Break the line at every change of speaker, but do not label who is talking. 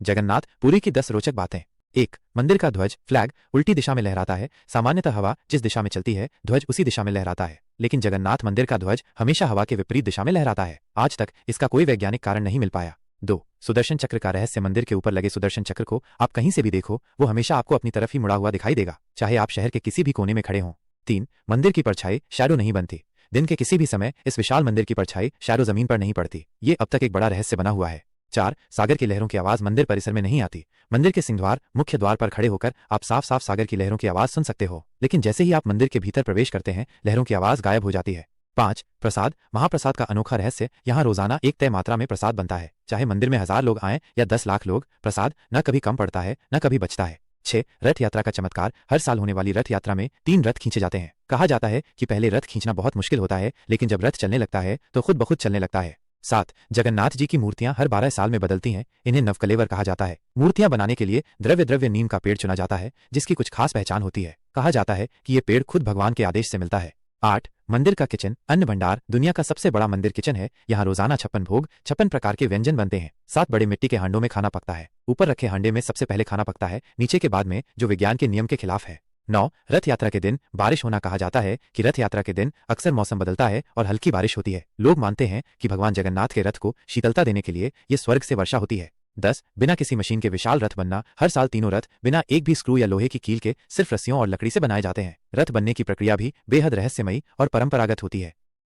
जगन्नाथ पुरी की 10 रोचक बातें। 1. मंदिर का ध्वज फ्लैग उल्टी दिशा में लहराता है। सामान्यतः हवा जिस दिशा में चलती है ध्वज उसी दिशा में लहराता है, लेकिन जगन्नाथ मंदिर का ध्वज हमेशा हवा के विपरीत दिशा में लहराता है। आज तक इसका कोई वैज्ञानिक कारण नहीं मिल पाया। 2. सुदर्शन चक्र का रहस्य। मंदिर के ऊपर लगे सुदर्शन चक्र को आप कहीं से भी देखो, वो हमेशा आपको अपनी तरफ ही मुड़ा हुआ दिखाई देगा, चाहे आप शहर के किसी भी कोने में खड़े हों। 3. मंदिर की परछाई शैडो नहीं बनती। दिन के किसी भी समय इस विशाल मंदिर की परछाई शैडो जमीन पर नहीं पड़ती। ये अब तक एक बड़ा रहस्य बना हुआ है। 4. सागर की लहरों की आवाज मंदिर परिसर में नहीं आती। मंदिर के सिंहद्वार मुख्य द्वार पर खड़े होकर आप साफ साफ सागर की लहरों की आवाज सुन सकते हो, लेकिन जैसे ही आप मंदिर के भीतर प्रवेश करते हैं लहरों की आवाज गायब हो जाती है। 5. प्रसाद महाप्रसाद का अनोखा रहस्य। यहाँ रोजाना एक तय मात्रा में प्रसाद बनता है, चाहे मंदिर में 1000 लोग आए या 10 लाख लोग, प्रसाद न कभी कम पड़ता है न कभी बचता है। 6. रथ यात्रा का चमत्कार। हर साल होने वाली रथ यात्रा में 3 रथ खींचे जाते हैं। कहा जाता है कि पहले रथ खींचना बहुत मुश्किल होता है, लेकिन जब रथ चलने लगता है तो खुद ब खुद चलने लगता है। 7. जगन्नाथ जी की मूर्तियां हर 12 साल में बदलती हैं। इन्हें नवकलेवर कहा जाता है। मूर्तियां बनाने के लिए द्रव्य नीम का पेड़ चुना जाता है, जिसकी कुछ खास पहचान होती है। कहा जाता है कि ये पेड़ खुद भगवान के आदेश से मिलता है। 8. मंदिर का किचन अन्न भंडार। दुनिया का सबसे बड़ा मंदिर किचन है। यहाँ रोजाना 56 भोग 56 प्रकार के व्यंजन बनते हैं। 7 बड़े मिट्टी के हांडों में खाना पकता है। ऊपर रखे हांडे में सबसे पहले खाना पकता है, नीचे के बाद में, जो विज्ञान के नियम के खिलाफ है। 9. रथ यात्रा के दिन बारिश होना। कहा जाता है कि रथ यात्रा के दिन अक्सर मौसम बदलता है और हल्की बारिश होती है। लोग मानते हैं कि भगवान जगन्नाथ के रथ को शीतलता देने के लिए ये स्वर्ग से वर्षा होती है। 10. बिना किसी मशीन के विशाल रथ बनना। हर साल तीनों रथ बिना एक भी स्क्रू या लोहे की कील के सिर्फ रस्सियों और लकड़ी से बनाए जाते हैं। रथ बनने की प्रक्रिया भी बेहद रहस्यमयी और परंपरागत होती है।